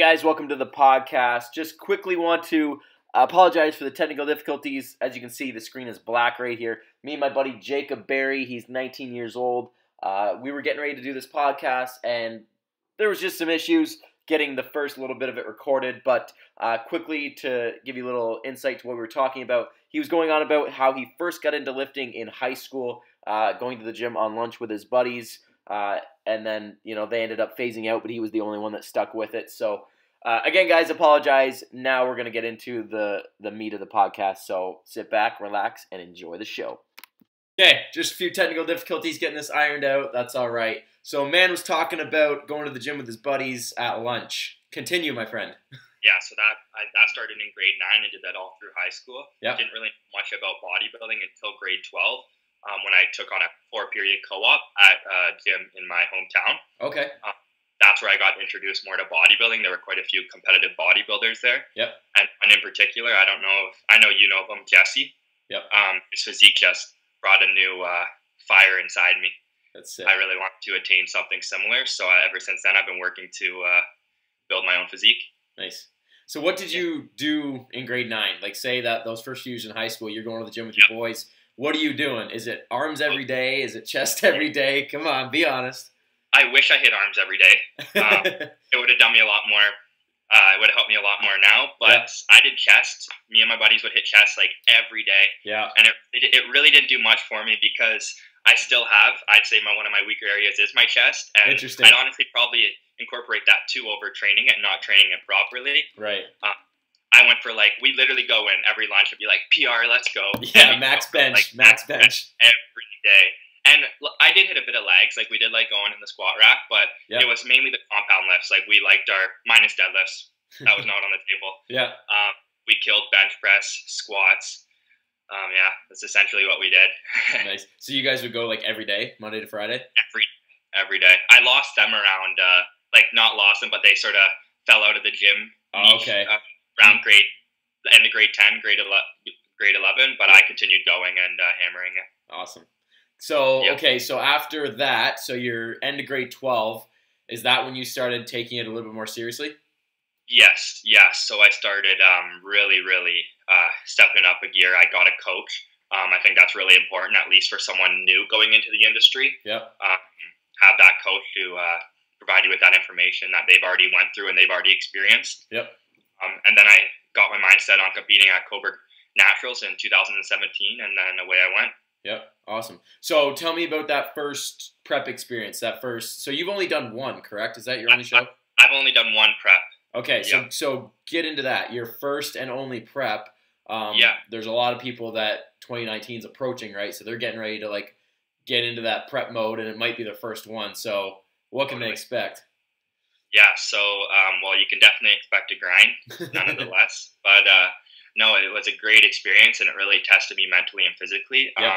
guys, welcome to the podcast. Just quickly want to apologize for the technical difficulties. As you can see, the screen is black right here. Me and my buddy Jacob Barry, he's 19 years old. We were getting ready to do this podcast, and there was just some issues getting the first little bit of it recorded. But quickly to give you a little insight to what we were talking about, he was going on about how he first got into lifting in high school, going to the gym on lunch with his buddies. And then, they ended up phasing out, but he was the only one that stuck with it. So, again, guys, apologize. Now we're going to get into the meat of the podcast. So sit back, relax, and enjoy the show. Okay, just a few technical difficulties getting this ironed out. That's all right. So, man was talking about going to the gym with his buddies at lunch. Continue, my friend. Yeah, so that started in grade 9 and did that all through high school. Yep. Didn't really know much about bodybuilding until grade 12. When I took on a 4-period co-op at a gym in my hometown. Okay. That's where I got introduced more to bodybuilding. There were quite a few competitive bodybuilders there. Yep. And in particular, I know you know of him, Jesse. Yep. His physique just brought a new fire inside me. That's it. I really wanted to attain something similar. So ever since then, I've been working to build my own physique. Nice. So what did you do in grade 9? Like, say that those first few years in high school, you're going to the gym with your boys. What are you doing? Is it arms every day? Is it chest every day? Come on, be honest. I wish I hit arms every day. It would have done me a lot more. It would have helped me a lot more now. But I did chest. Me and my buddies would hit chest like every day. Yeah. And it really didn't do much for me because I still have, I'd say one of my weaker areas is my chest. And Interesting. I'd honestly probably incorporate that too over training it, not training it properly. Right. I went for we literally go in every lunch and be like, PR, let's go. Yeah, max bench, max bench. Every day. And I did hit a bit of legs. We did going in the squat rack, but it was mainly the compound lifts. We liked our minus deadlifts. That was not on the table. Yeah. We killed bench press, squats. Yeah, that's essentially what we did. Nice. So you guys would go every day, Monday to Friday? Every day. I lost them around, not lost them, but they sort of fell out of the gym. Oh, okay. Around the end of grade 10, grade 11, but I continued going and hammering it. Awesome. So, okay, so after that, so you're end of grade 12, is that when you started taking it a little bit more seriously? Yes. So I started really stepping up a gear. I got a coach. I think that's really important, at least for someone new going into the industry. Yep. Have that coach to provide you with that information that they've already went through and they've already experienced. Yep. And then I got my mindset on competing at Coburg Naturals in 2017, and then away I went. Yep, awesome. So tell me about that first prep experience. So you've only done one, correct? Is that your only show? I've only done one prep. Okay, so get into that. Your first and only prep. There's a lot of people that 2019 is approaching, right? So they're getting ready to get into that prep mode, and it might be their first one. So what can they expect? Yeah, so, you can definitely expect a grind, nonetheless. But, no, it was a great experience, and it really tested me mentally and physically. Yep.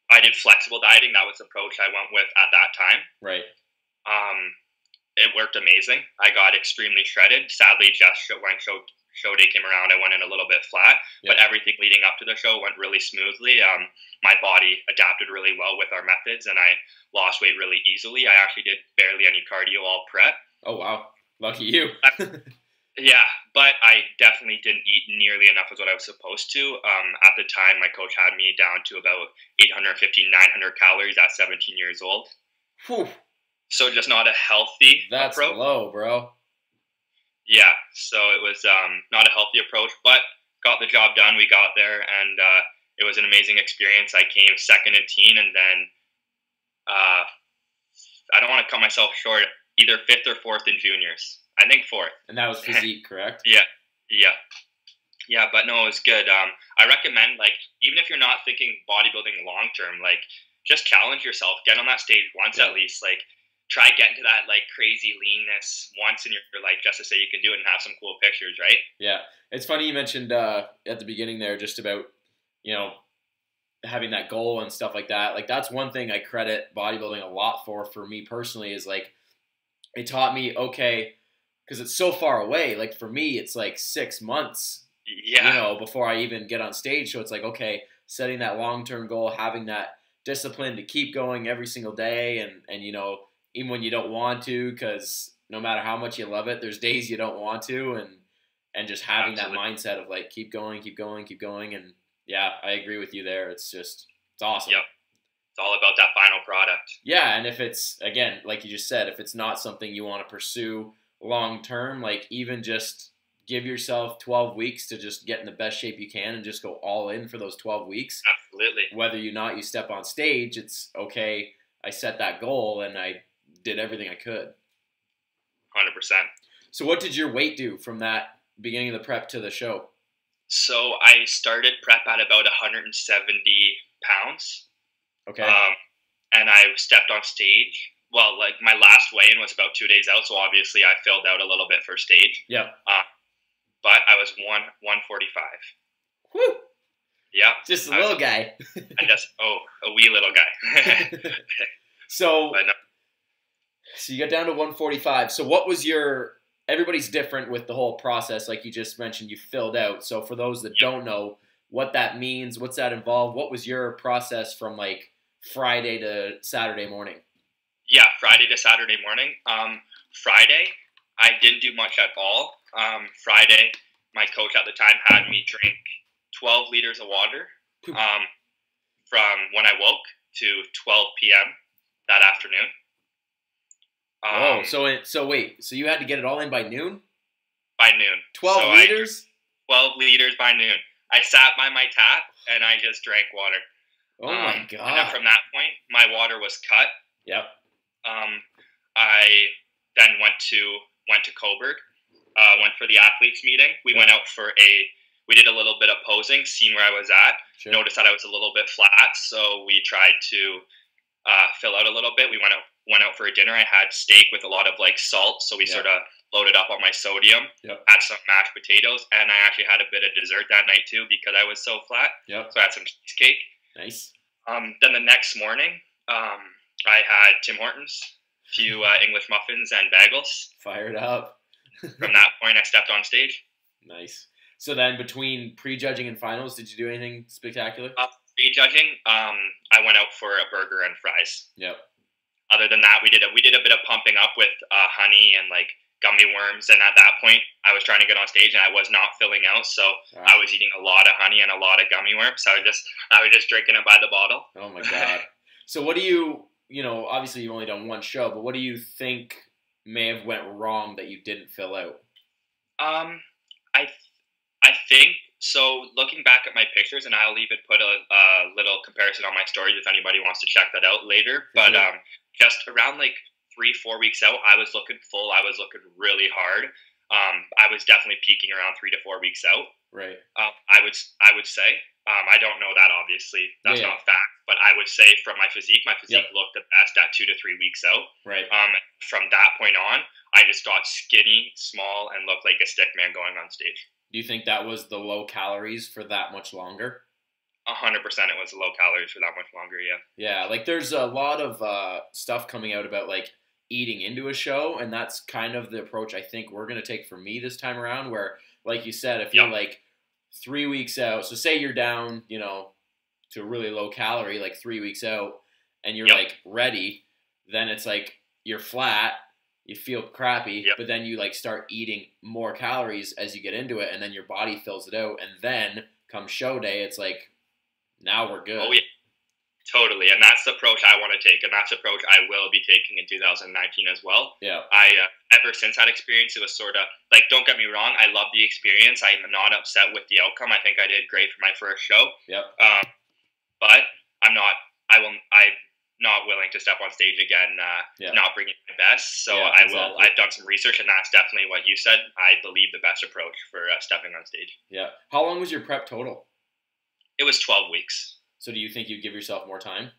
I did flexible dieting. That was the approach I went with at that time. Right. It worked amazing. I got extremely shredded. Sadly, just when show day came around, I went in a little bit flat. Yep. But everything leading up to the show went really smoothly. My body adapted really well with our methods, and I lost weight really easily. I actually did barely any cardio all prep. Oh, wow. Lucky you. Yeah, but I definitely didn't eat nearly enough as what I was supposed to. At the time, my coach had me down to about 850, 900 calories at 17 years old. Whew. So just not a healthy approach. That's low, bro. Yeah, so it was not a healthy approach, but got the job done. We got there, and it was an amazing experience. I came second in teen, and then I don't want to cut myself short, either 5th or 4th in juniors. I think 4th. And that was physique, correct? Yeah, but no, it was good. I recommend, even if you're not thinking bodybuilding long-term, just challenge yourself. Get on that stage once at least. Try getting to that, crazy leanness once in your life just to say you can do it and have some cool pictures, right? Yeah. It's funny you mentioned at the beginning there just about, having that goal and stuff like that. That's one thing I credit bodybuilding a lot for me personally is, it taught me, okay, because it's so far away. For me, it's 6 months, before I even get on stage. So it's okay, setting that long-term goal, having that discipline to keep going every single day, and even when you don't want to, because no matter how much you love it, there's days you don't want to, and just having that mindset of like keep going, keep going, keep going, and yeah, I agree with you there. It's awesome. Yep. It's all about that final product. Yeah, and if it's, again, like you just said, if it's not something you want to pursue long term, like even just give yourself 12 weeks to just get in the best shape you can and just go all in for those 12 weeks. Absolutely. Whether you step on stage, it's okay, I set that goal and I did everything I could. 100%. So what did your weight do from that beginning of the prep to the show? So I started prep at about 170 pounds. Okay. And I stepped on stage. Well, like my last weigh-in was about 2 days out, so obviously I filled out a little bit for stage. Yeah. But I was 145. Whew. Yeah. Just a little guy. A wee little guy. So, no. So you got down to 145. So what was everybody's different with the whole process, like you just mentioned, you filled out. So for those that don't know what that means, what's that involved, what was your process from like Friday to Saturday morning? Yeah, Friday to Saturday morning. Friday, I didn't do much at all. Friday, my coach at the time had me drink 12 liters of water from when I woke to 12 p.m. that afternoon. So wait, so you had to get it all in by noon? By noon. 12 liters? 12 liters by noon. I sat by my tap and I just drank water. Oh my God. And then from that point, my water was cut. Yep. I then went to Coburg, went for the athletes meeting. We went out we did a little bit of posing, seeing where I was at. Sure. Noticed that I was a little bit flat, so we tried to fill out a little bit. We went out for a dinner. I had steak with a lot of like salt, so we sort of loaded up on my sodium. Yep. Had some mashed potatoes, and I actually had a bit of dessert that night too because I was so flat. Yep. So I had some cheesecake. Nice. Then the next morning, I had Tim Hortons, a few English muffins and bagels. Fired up. From that point, I stepped on stage. Nice. So then between prejudging and finals, did you do anything spectacular? Prejudging, I went out for a burger and fries. Yep. Other than that, we did a bit of pumping up with honey and like gummy worms. And at that point, I was trying to get on stage and I was not filling out. So I was eating a lot of honey and a lot of gummy worms. So I was just drinking it by the bottle. Oh my God. So what do you obviously you've only done one show, but what do you think may have went wrong that you didn't fill out? I think, so looking back at my pictures, and I'll even put a little comparison on my stories if anybody wants to check that out later. But just around like 3-4 weeks out, I was looking full. I was looking really hard. I was definitely peaking around 3 to 4 weeks out. Right. I would say. I don't know that, obviously. That's not fact. But I would say from my physique looked the best at 2 to 3 weeks out. Right. From that point on, I just got skinny, small, and looked like a stick man going on stage. Do you think that was the low calories for that much longer? 100% it was low calories for that much longer, yeah. Yeah, like there's a lot of stuff coming out about like eating into a show, and that's kind of the approach I think we're going to take for me this time around, where, like you said, if you're like 3 weeks out, so say you're down, to a really low calorie, like 3 weeks out, and you're like ready, then it's like you're flat, you feel crappy, but then you like start eating more calories as you get into it, and then your body fills it out, and then come show day, it's like, now we're good. Oh yeah, totally. And that's the approach I want to take, and that's the approach I will be taking in 2019 as well. Yeah. Ever since that experience, it was sort of like, don't get me wrong, I love the experience. I'm not upset with the outcome. I think I did great for my first show. Yep. But I'm not willing to step on stage again, not bringing my best. So I will. I've done some research, and that's definitely what you said. I believe the best approach for stepping on stage. Yeah. How long was your prep total? It was 12 weeks. So do you think you'd give yourself more time?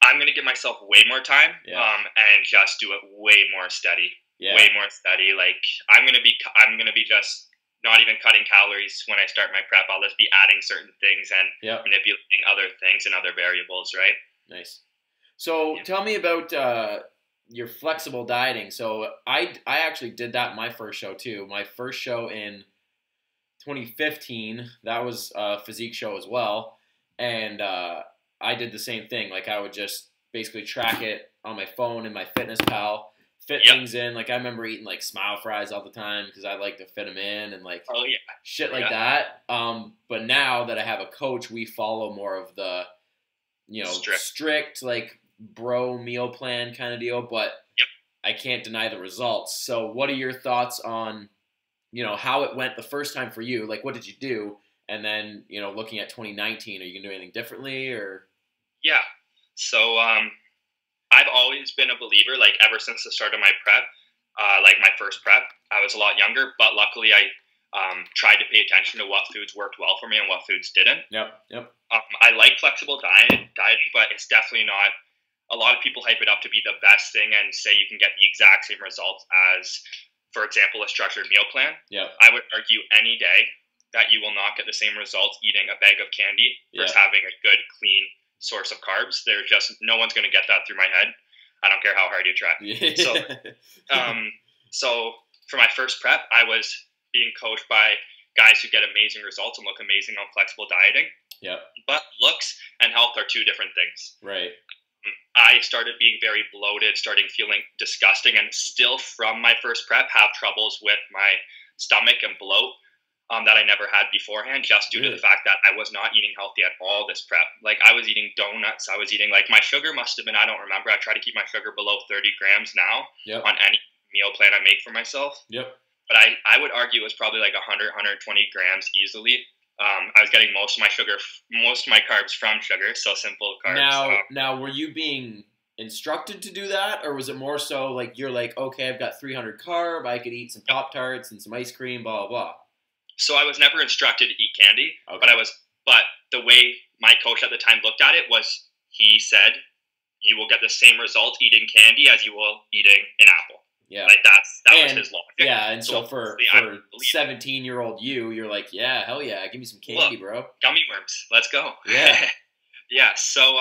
I'm going to give myself way more time, and just do it way more steady. Yeah. Way more steady. Like I'm going to be just not even cutting calories when I start my prep. I'll just be adding certain things and manipulating other things and other variables, right? Nice. So tell me about your flexible dieting. So I actually did that my first show too. My first show in 2015, that was a physique show as well. And I did the same thing. Like I would just basically track it on my phone in my Fitness Pal, fit Yep. things in. Like I remember eating like smile fries all the time because I like to fit them in and like Oh yeah. shit like Yeah. that. But now that I have a coach, we follow more of the, strict like bro meal plan kind of deal, but Yep. I can't deny the results. So what are your thoughts on, how it went the first time for you? Like, what did you do? And then, looking at 2019, are you going to do anything differently or? Yeah. So, I've always been a believer, like ever since the start of my prep, like my first prep. I was a lot younger, but luckily I tried to pay attention to what foods worked well for me and what foods didn't. Yep. I like flexible dieting, but it's definitely not. A lot of people hype it up to be the best thing and say you can get the exact same results as, for example, a structured meal plan. Yep. I would argue any day that you will not get the same results eating a bag of candy versus having a good, clean source of carbs. There's just no one's going to get that through my head. I don't care how hard you try. So for my first prep, I was being coached by guys who get amazing results and look amazing on flexible dieting. Yep. But looks and health are two different things. Right. I started being very bloated, starting feeling disgusting, and still from my first prep have troubles with my stomach and bloat that I never had beforehand, just due to the fact that I was not eating healthy at all this prep. Like I was eating donuts, I was eating like my sugar must have been, I don't remember. I try to keep my sugar below 30 grams now on any meal plan I make for myself. Yep. But I would argue it was probably like 100, 120 grams easily. I was getting most of my carbs from sugar, so simple carbs. Now, were you being instructed to do that, or was it more so like you're like, okay, I've got 300 carb, I could eat some Pop-Tarts and some ice cream, blah blah blah? So I was never instructed to eat candy, okay. but the way my coach at the time looked at it was he said, you will get the same results eating candy as you will eating an apple. Yeah. Like that was his logic. Yeah, and so for 17-year-old you're like, yeah, hell yeah, give me some candy, bro. Gummy worms. Let's go. Yeah. Yeah. So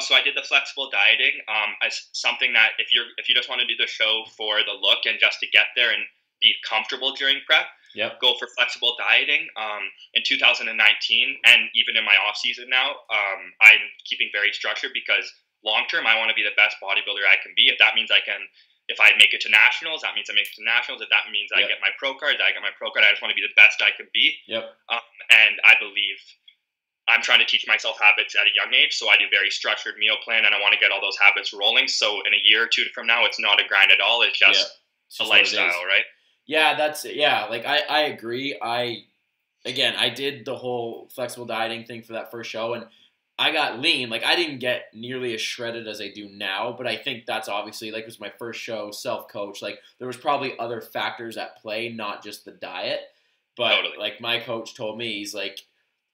so I did the flexible dieting as something that if you just want to do the show for the look and just to get there and be comfortable during prep, go for flexible dieting. In 2019 and even in my off season now, I'm keeping very structured because long term I want to be the best bodybuilder I can be. If that means if I make it to nationals, that means I make it to nationals. If that means I get my pro card, I get my pro card. I just want to be the best I can be. And I believe I'm trying to teach myself habits at a young age, so I do very structured meal plan, and I want to get all those habits rolling. So in a year or two from now, it's not a grind at all. It's just a lifestyle, right? Yeah, like I agree. I did the whole flexible dieting thing for that first show, and I got lean. Like I didn't get nearly as shredded as I do now, but I think that's obviously like it was my first show, self-coach. Like there was probably other factors at play, not just the diet. But like my coach told me, he's like,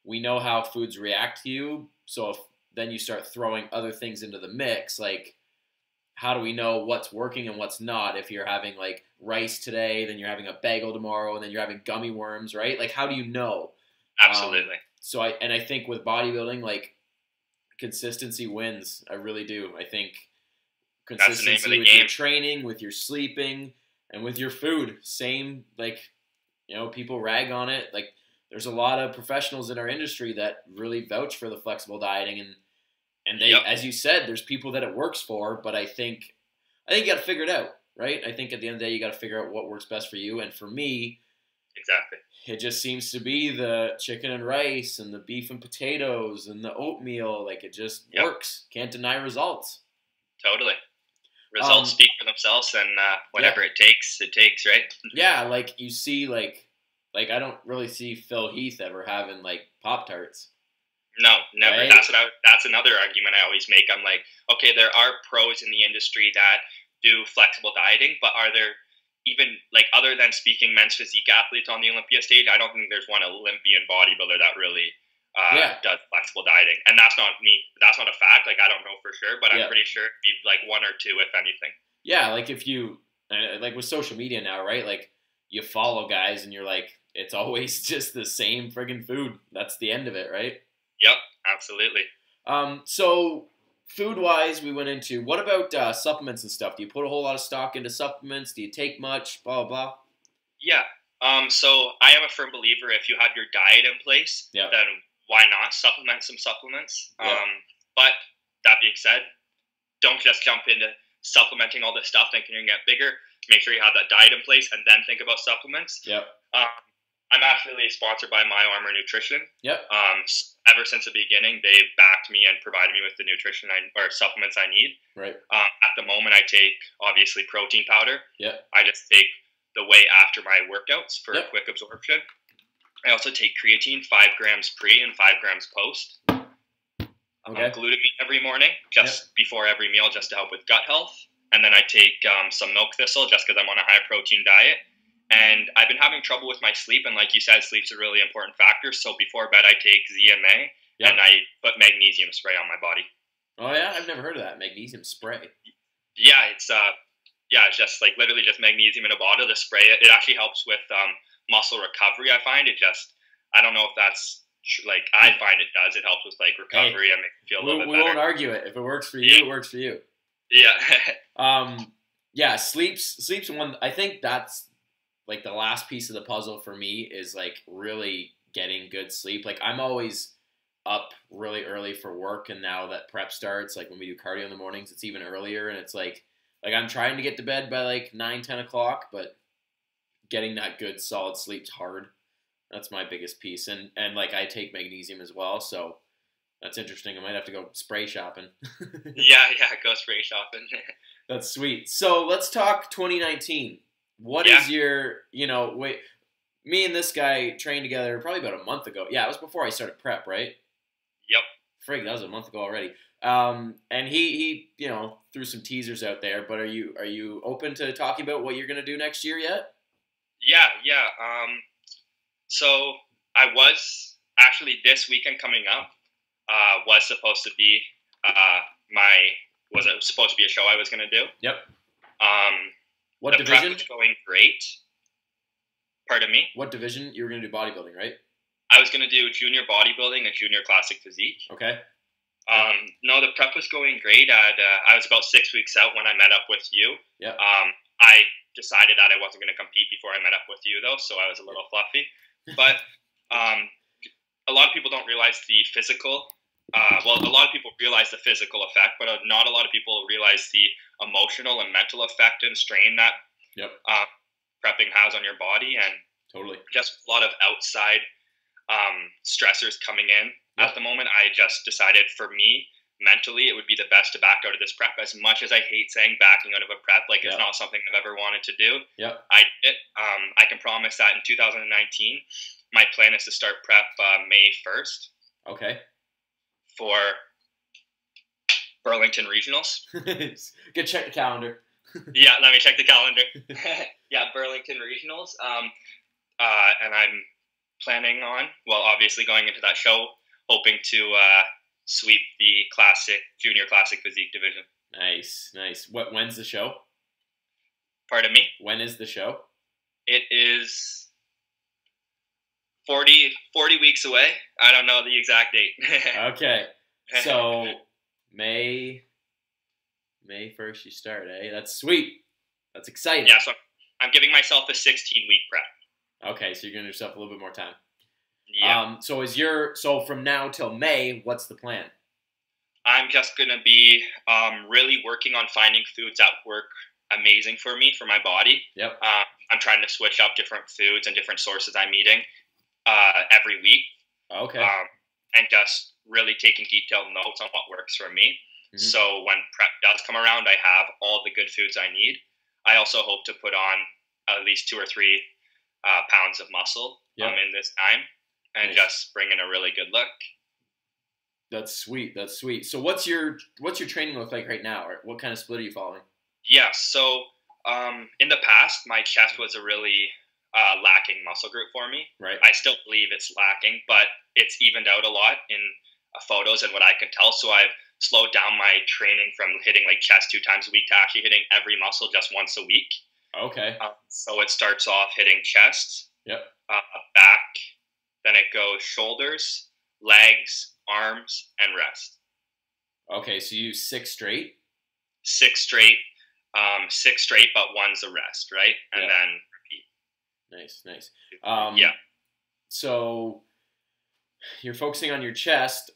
we know how foods react to you. So if then you start throwing other things into the mix, like how do we know what's working and what's not? If you're having like rice today, then you're having a bagel tomorrow, and then you're having gummy worms, right? Like how do you know? Absolutely. So I think with bodybuilding, like consistency wins. I really do. I think consistency with your training, with your sleeping, and with your food. Same, like, people rag on it. Like, there's a lot of professionals in our industry that really vouch for the flexible dieting, and they, as you said, there's people that it works for. But I think you got to figure it out, right? I think at the end of the day, you got to figure out what works best for you. And for me, exactly, it just seems to be the chicken and rice and the beef and potatoes and the oatmeal. Like, it just works. Can't deny results. Totally. Results speak for themselves, and whatever it takes, right? Yeah, like, you see, like I don't really see Phil Heath ever having, like, Pop-Tarts. No, never. Right? That's another argument I always make. I'm like, okay, there are pros in the industry that do flexible dieting, but are there even, like, other than speaking men's physique athletes on the Olympia stage, I don't think there's one Olympian bodybuilder that really does flexible dieting. And that's not me. That's not a fact. Like, I don't know for sure, but I'm pretty sure it'd be like one or two, if anything. Yeah, like if you, like with social media now, right? Like, you follow guys and you're like, it's always just the same friggin' food. That's the end of it, right? Yep, absolutely. So food-wise, we went into, what about supplements and stuff? Do you put a whole lot of stock into supplements? Do you take much? Blah, blah, blah. Yeah. So I am a firm believer if you have your diet in place, then why not supplement some supplements? But that being said, don't just jump into supplementing all this stuff, thinking you're going to get bigger. Make sure you have that diet in place and then think about supplements. Yep. I'm actually sponsored by My Armor Nutrition. Yep. Ever since the beginning, they've backed me and provided me with the nutrition or supplements I need. Right. At the moment, I take, obviously, protein powder. Yep. I just take the whey after my workouts for quick absorption. I also take creatine, 5 grams pre and 5 grams post. Okay. Glutamine every morning, just before every meal, just to help with gut health. And then I take some milk thistle just because I'm on a high protein diet. And I've been having trouble with my sleep, and like you said, sleep's a really important factor. So before bed, I take ZMA, and I put magnesium spray on my body. Oh yeah, I've never heard of that, magnesium spray. Yeah, it's just like literally just magnesium in a bottle. The spray, it actually helps with muscle recovery. I find it just, I don't know if that's like, I find it does. It helps with like recovery and make you feel a little bit better. We won't argue it. If it works for you, it works for you. Yeah. Yeah, sleep's one. I think that's like the last piece of the puzzle for me is like really getting good sleep. Like I'm always up really early for work, and now that prep starts, like when we do cardio in the mornings, it's even earlier, and it's like I'm trying to get to bed by like 9-10 o'clock, but getting that good solid sleep's hard. That's my biggest piece, and like I take magnesium as well, so that's interesting. I might have to go spray shopping. yeah, go spray shopping. That's sweet. So let's talk 2019. What is your, me and this guy trained together probably about a month ago. Yeah, it was before I started prep, right? Yep. Frig, that was a month ago already. And he threw some teasers out there, but are you open to talking about what you're going to do next year yet? Yeah. So I was actually, this weekend coming up, was supposed to be supposed to be a show I was going to do. Yep. What division? The prep was going great. Pardon me? What division? You were going to do bodybuilding, right? I was going to do junior bodybuilding and junior classic physique. Okay. No, the prep was going great. I was about 6 weeks out when I met up with you. Yeah. I decided that I wasn't going to compete before I met up with you, though, so I was a little fluffy. But a lot of people don't realize the physical. A lot of people realize the physical effect, but not a lot of people realize the emotional and mental effect and strain that prepping has on your body, and totally just a lot of outside stressors coming in. At the moment, I just decided for me, mentally, it would be the best to back out of this prep. As much as I hate saying backing out of a prep, like it's not something I've ever wanted to do. I did it. I can promise that in 2019, my plan is to start prep May 1st. Okay. For Burlington Regionals. Go check the calendar. Yeah, let me check the calendar. Yeah, Burlington Regionals. And I'm planning on, obviously going into that show, hoping to sweep the junior classic physique division. Nice. When's the show? Pardon me? When is the show? It is 40 weeks away. I don't know the exact date. Okay. So May 1st you start, eh? That's sweet. That's exciting. Yeah, so I'm giving myself a 16-week prep. Okay, so you're giving yourself a little bit more time. Yeah. So from now till May, what's the plan? I'm just gonna be really working on finding foods that work amazing for me, for my body. Yep. I'm trying to switch up different foods and different sources I'm eating every week. Okay. And just really taking detailed notes on what works for me. Mm-hmm. So when prep does come around, I have all the good foods I need. I also hope to put on at least 2 or 3 pounds of muscle in this time, and just bring in a really good look. That's sweet. So what's your training look like right now, or what kind of split are you following? Yeah, so in the past, my chest was a really lacking muscle group for me. Right. I still believe it's lacking, but it's evened out a lot in photos and what I can tell. So I've slowed down my training from hitting like chest 2 times a week to actually hitting every muscle just once a week. Okay. So it starts off hitting chest, back, then it goes shoulders, legs, arms, and rest. Okay, so you use 6 straight? 6 straight, 6 straight, but one's a rest, right? And then repeat. Nice. Yeah. So you're focusing on your chest.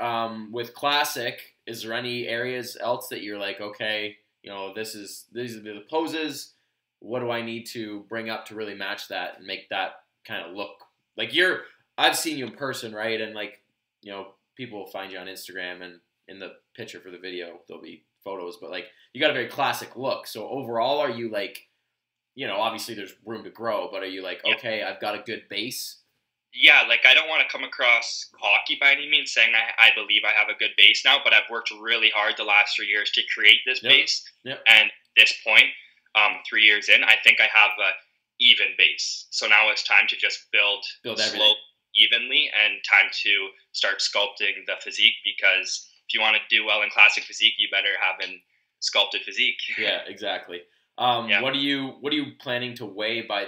With classic, is there any areas else that you're like, okay, these are the poses. What do I need to bring up to really match that and make that kind of look like I've seen you in person, right? And like, people will find you on Instagram, and in the picture for the video, there'll be photos, but like, you got a very classic look. So overall, are you like, obviously there's room to grow, but are you like, okay, I've got a good base? Yeah, like I don't want to come across cocky by any means saying I believe I have a good base now, but I've worked really hard the last 3 years to create this base. Yep. And this point, 3 years in, I think I have a even base. So now it's time to just build slow, evenly, and time to start sculpting the physique, because if you want to do well in classic physique, you better have a sculpted physique. Yeah, exactly. What are you planning to weigh by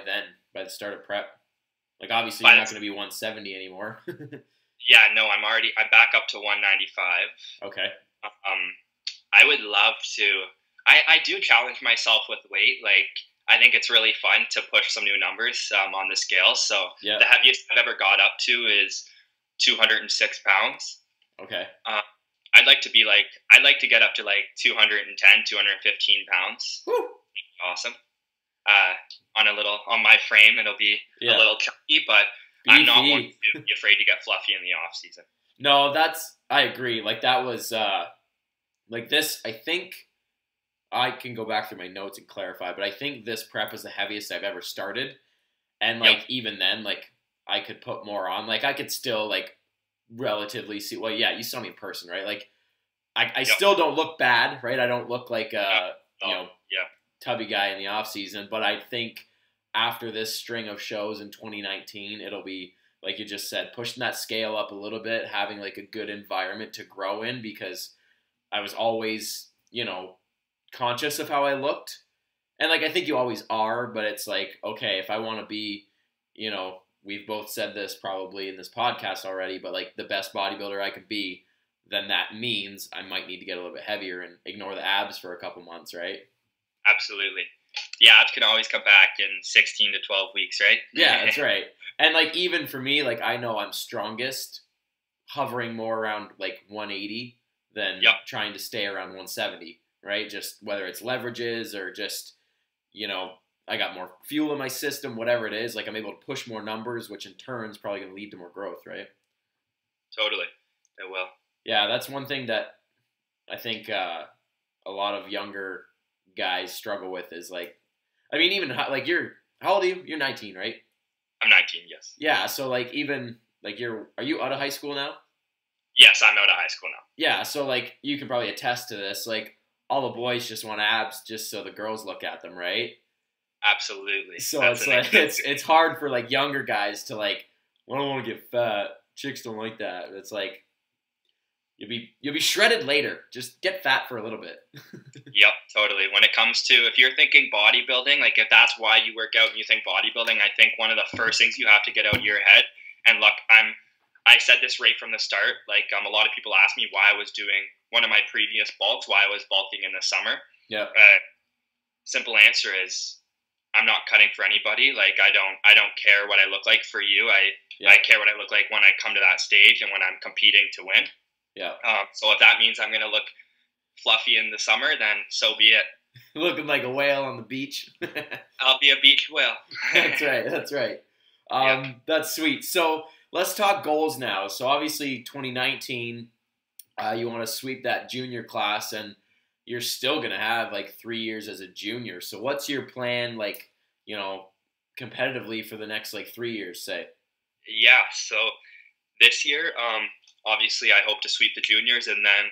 the start of prep? Like, obviously you're not going to be 170 anymore. Yeah, no, I'm back up to 195. Okay. I would love to. I do challenge myself with weight. Like, I think it's really fun to push some new numbers on the scale. So the heaviest I've ever got up to is 206 pounds. Okay. I'd like to get up to like 210, 215 pounds. Woo! Awesome. On my frame, it'll be a little chunky, but I'm not one to be afraid to get fluffy in the off season. No, I agree. Like, that was like this. I think I can go back through my notes and clarify, but I think this prep is the heaviest I've ever started. And like, even then, like, I could put more on. Like, I could still like relatively see. Well, yeah, you saw me in person, right? Like, I still don't look bad, right? I don't look like tubby guy in the off season, but I think after this string of shows in 2019, it'll be, like you just said, pushing that scale up a little bit, having like a good environment to grow in, because I was always, conscious of how I looked. And like, I think you always are, but it's like, okay, if I want to be, we've both said this probably in this podcast already, but like the best bodybuilder I could be, then that means I might need to get a little bit heavier and ignore the abs for a couple months, right? Absolutely. The abs can always come back in 16 to 12 weeks, right? Yeah, that's right. And like, even for me, like, I know I'm strongest hovering more around like 180 than trying to stay around 170, right? Just whether it's leverages or just, I got more fuel in my system, whatever it is, like I'm able to push more numbers, which in turn is probably going to lead to more growth, right? Totally. It will. Yeah, that's one thing that I think a lot of younger guys struggle with is like, I mean, even like how old are you? You're 19, right? I'm 19, yes. Yeah, so like, even like, are you out of high school now? Yes, I'm out of high school now. Yeah, so like, you can probably attest to this. Like, all the boys just want abs just so the girls look at them, right? Absolutely. So it's like, it's hard for like younger guys to like, well, I don't want to get fat. Chicks don't like that. It's like, you'll be shredded later. Just get fat for a little bit. Yep, totally. When it comes to, if you're thinking bodybuilding, like if that's why you work out and you think bodybuilding, I think one of the first things you have to get out of your head, and look, I said this right from the start, like a lot of people ask me why I was doing one of my previous bulks, why I was bulking in the summer. Yeah. Simple answer is, I'm not cutting for anybody. Like, I don't care what I look like for you. I care what I look like when I come to that stage and when I'm competing to win. Yeah. So if that means I'm going to look fluffy in the summer, then so be it. Looking like a whale on the beach. I'll be a beach whale. That's right. That's sweet. So let's talk goals now. So obviously 2019, you want to sweep that junior class, and you're still going to have like 3 years as a junior. So what's your plan, like, competitively for the next like 3 years, say? Yeah. So this year, obviously I hope to sweep the juniors, and then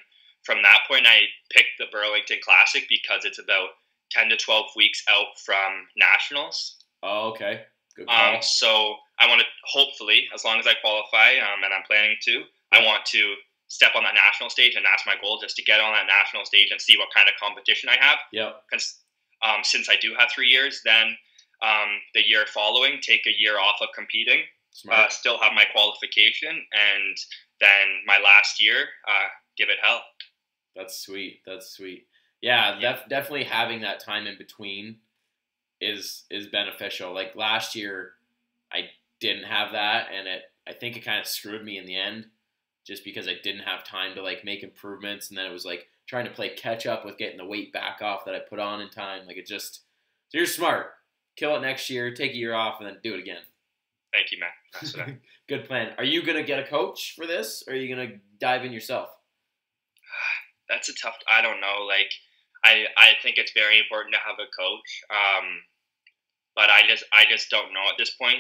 from that point I picked the Burlington Classic because it's about 10 to 12 weeks out from nationals. Oh, okay. Good call. So I want to, hopefully, as long as I qualify, and I'm planning to, I want to step on that national stage, and that's my goal, just to get on that national stage and see what kind of competition I have. Yeah. Because since I do have 3 years, then the year following, take a year off of competing, still have my qualification, and then my last year, give it hell. That's sweet. That's sweet. Yeah, definitely having that time in between is beneficial. Like last year, I didn't have that, and I think it kind of screwed me in the end, just because I didn't have time to like make improvements, and then it was like trying to play catch up with getting the weight back off that I put on in time. Like, so you're smart. Kill it next year, take a year off, and then do it again. Thank you, man. That's what Good plan. Are you going to get a coach for this, or are you going to dive in yourself? That's a tough. I don't know. Like, I think it's very important to have a coach. But I just don't know at this point.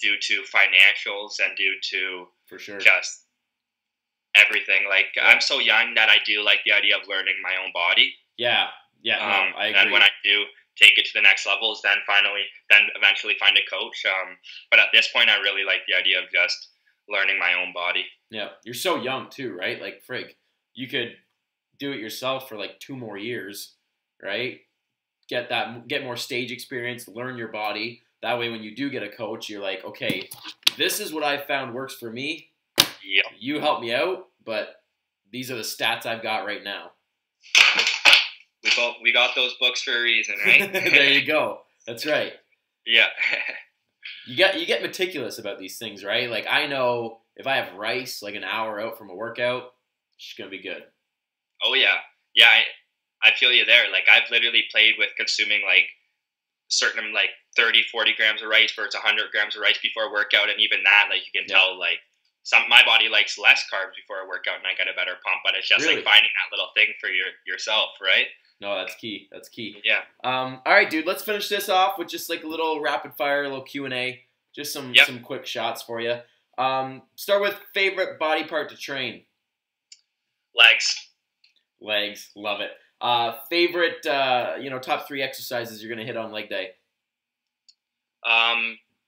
Due to financials and due to for sure just everything. Like, I'm so young that I do like the idea of learning my own body. Yeah. I agree. And when I do take it to the next levels, then eventually find a coach. But at this point, I really like the idea of just learning my own body. Yeah, you're so young too, right? Like, frig, you could do it yourself for like 2 more years, right? Get more stage experience, learn your body. That way, when you do get a coach, you're like, okay, this is what I found works for me. Yep. You help me out, but these are the stats I've got right now. We got those books for a reason, right? There you go. That's right. Yeah. You get meticulous about these things, right? Like, I know if I have rice like an hour out from a workout, it's gonna be good. Oh yeah. I feel you there. Like, I've literally played with consuming like certain like 30, 40 grams of rice versus 100 grams of rice before a workout, and even that, like, you can tell, like, my body likes less carbs before a workout, and I get a better pump. But it's just like finding that little thing for yourself, right? No, that's key. That's key. Yeah. All right, dude. Let's finish this off with just like a little rapid fire, a little Q&A. Just some quick shots for you. Start with favorite body part to train. Legs. Love it. Favorite, top 3 exercises you're gonna hit on leg day.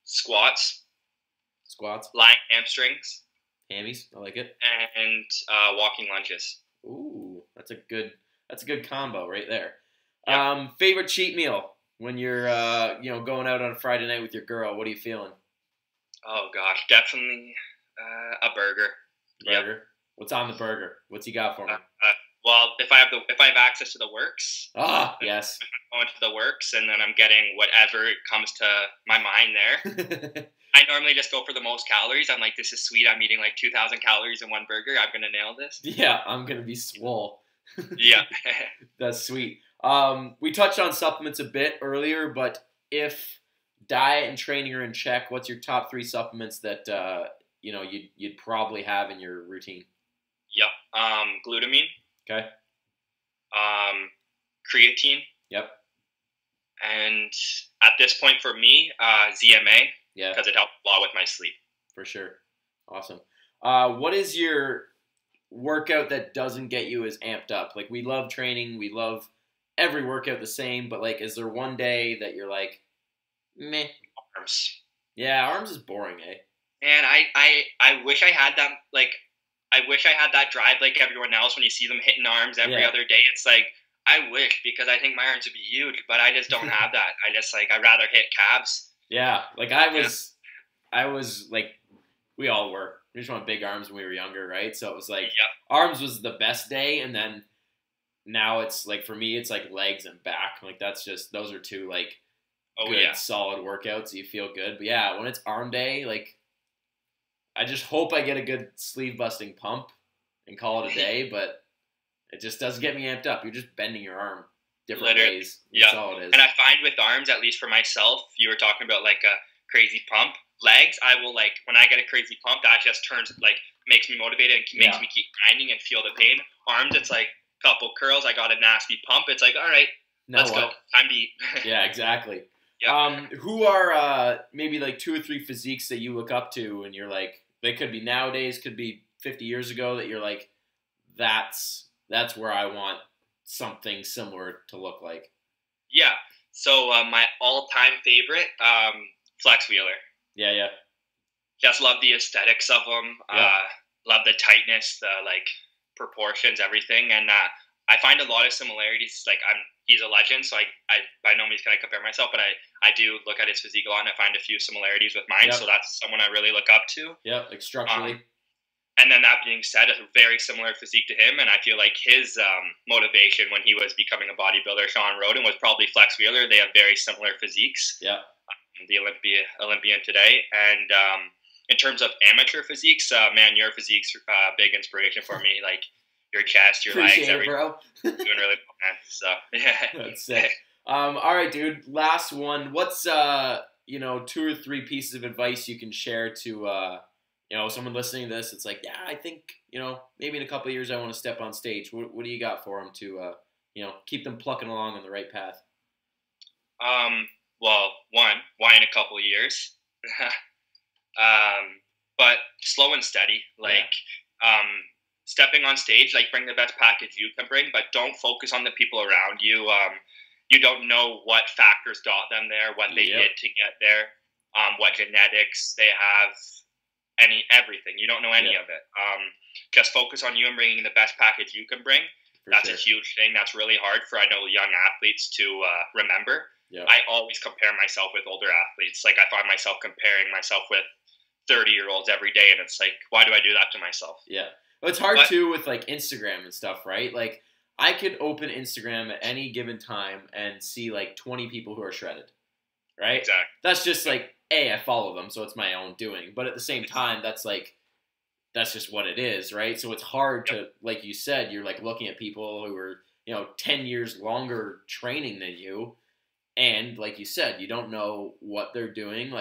Squats. Lying hamstrings. Hammies. I like it. And walking lunges. Ooh, that's a good combo right there. Yep. Favorite cheat meal when you're going out on a Friday night with your girl. What are you feeling? Oh gosh, definitely a burger. Yep. What's on the burger? What's you got for me? Well, if I have access to the works. Yes. I'm going to the works, and then I'm getting whatever comes to my mind there. I normally just go for the most calories. I'm like, this is sweet. I'm eating like 2,000 calories in one burger. I'm gonna nail this. Yeah, I'm gonna be swole. Yeah. That's sweet. We touched on supplements a bit earlier, but if diet and training are in check, what's your top 3 supplements that you'd probably have in your routine? Yep. Glutamine. Okay. Creatine. Yep. And at this point for me, ZMA. Yeah. Because it helps a lot with my sleep. For sure. Awesome. What is your workout that doesn't get you as amped up? Like, we love training. We love every workout the same. But, like, is there one day that you're like, meh? Arms. Yeah, arms is boring, eh? And I wish I had that, like, I wish I had that drive like everyone else when you see them hitting arms every other day. It's like, I wish, because I think my arms would be huge, but I just don't have that. I'd rather hit calves. Yeah, like I was like, we all were. We just want big arms when we were younger, right? So it was like, arms was the best day, and then now it's like, for me, it's like legs and back. Like, those are 2 like good solid workouts. You feel good, but yeah, when it's arm day, like, I just hope I get a good sleeve busting pump and call it a day, but it just doesn't get me amped up. You're just bending your arm different ways. That's all it is. And I find with arms, at least for myself, you were talking about like a crazy pump. Legs, I will, like, when I get a crazy pump, that just makes me motivated and makes me keep grinding and feel the pain. Arms, it's like a couple curls, I got a nasty pump. It's like, all right, let's go. Time to eat. Yeah, exactly. Yep. Who are maybe like 2 or 3 physiques that you look up to and you're like, they could be nowadays, could be 50 years ago, that you're like, that's where I want something similar to look like? Yeah. So my all-time favorite, Flex Wheeler. Yeah. Just love the aesthetics of them. Love the tightness, the like proportions, everything, and I find a lot of similarities. Like, he's a legend, so I by no means can I compare myself, but I do look at his physique a lot, and I find a few similarities with mine. So that's someone I really look up to. Yeah, like structurally. And then that being said, a very similar physique to him, and I feel like his motivation when he was becoming a bodybuilder, Sean Roden, was probably Flex Wheeler. They have very similar physiques. Yeah. The Olympian today. And in terms of amateur physiques, man, your physique's big inspiration for me. Like, your chest, your legs, Appreciate it, bro. doing really well, man. So yeah. That's sick. All right, dude. Last one. What's 2 or 3 pieces of advice you can share to someone listening to this? It's like, yeah, I think maybe in a couple of years I want to step on stage. What do you got for them to keep them plucking along on the right path? Well, why in a couple of years? But slow and steady. Stepping on stage, bring the best package you can bring, but don't focus on the people around you. You don't know what factors got them there, what they did to get there, what genetics they have, everything. You don't know any of it. Just focus on you and bringing the best package you can bring. That's a huge thing. That's really hard for, I know, young athletes to remember. Yep. I always compare myself with older athletes. I find myself comparing myself with 30-year-olds every day, and it's like, why do I do that to myself? Yeah. Well, it's hard, too, with, Instagram and stuff, right? I could open Instagram at any given time and see, 20 people who are shredded, right? Exactly. That's just, I follow them, so it's my own doing. But at the same time, that's just what it is, right? So it's hard to, like you said, you're, looking at people who are, 10 years longer training than you. And like you said, you don't know what they're doing.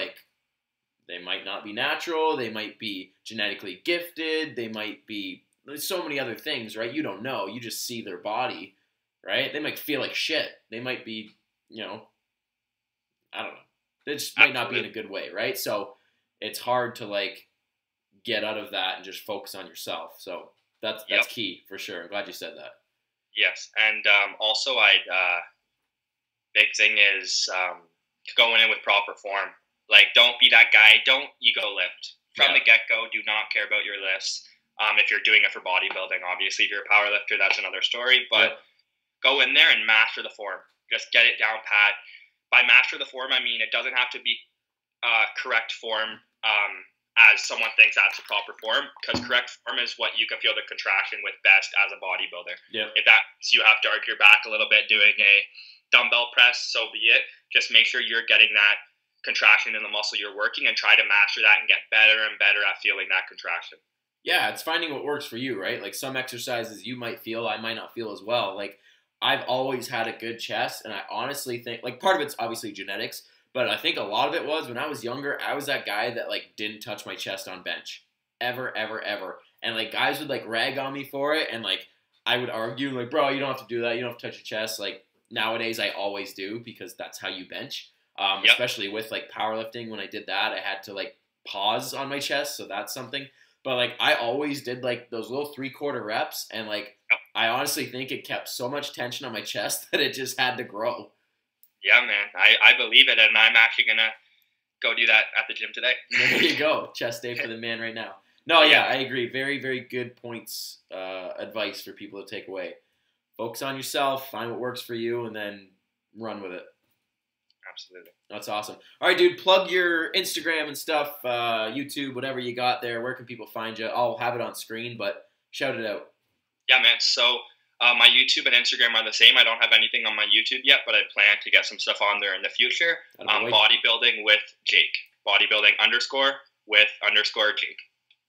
They might not be natural. They might be genetically gifted. They might be, there's so many other things, right? You don't know. You just see their body, right? They might feel like shit. They might be, I don't know. They just might not be in a good way, right? So it's hard to get out of that and just focus on yourself. So that's key for sure. I'm glad you said that. Yes. And also big thing is going in with proper form. Don't be that guy. Don't ego lift. From the get-go, do not care about your lifts. If you're doing it for bodybuilding, obviously. If you're a power lifter, that's another story. But go in there and master the form. Just get it down pat. By master the form, I mean it doesn't have to be correct form as someone thinks that's the proper form, because correct form is what you can feel the contraction with best as a bodybuilder. Yep. If you have to arc your back a little bit doing a dumbbell press, so be it. Just make sure you're getting that contraction in the muscle you're working and try to master that and get better and better at feeling that contraction. Yeah, it's finding what works for you, right? Some exercises you might feel, I might not feel as well. I've always had a good chest, and I honestly think, part of it's obviously genetics, but I think a lot of it was when I was younger, I was that guy that, didn't touch my chest on bench. Ever, ever, ever. And, guys would, rag on me for it, and, I would argue, bro, you don't have to do that. You don't have to touch your chest. Nowadays, I always do because that's how you bench. Especially with, powerlifting. When I did that, I had to, pause on my chest, so that's something. But, I always did, those little 3/4 reps, and, I honestly think it kept so much tension on my chest that it just had to grow. Yeah, man. I believe it, and I'm actually going to go do that at the gym today. There you go. Chest day for the man right now. No, yeah, I agree. Very, very good points, advice for people to take away. Focus on yourself, find what works for you, and then run with it. Absolutely. That's awesome. All right, dude, plug your Instagram and stuff, YouTube, whatever you got there. Where can people find you? I'll have it on screen, but shout it out. Yeah, man. So my YouTube and Instagram are the same. I don't have anything on my YouTube yet, but I plan to get some stuff on there in the future. Bodybuilding with Jake. Bodybuilding _ with _ Jake.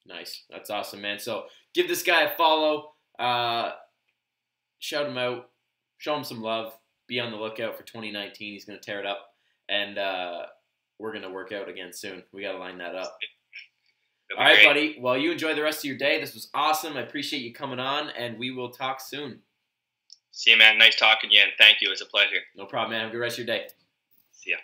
Nice. That's awesome, man. So give this guy a follow. Shout him out. Show him some love. Be on the lookout for 2019. He's going to tear it up. And we're going to work out again soon. We got to line that up. All right, great, buddy. Well, you enjoy the rest of your day. This was awesome. I appreciate you coming on, and we will talk soon. See you, man. Nice talking to you, and thank you. It was a pleasure. No problem, man. Have a good rest of your day. See ya.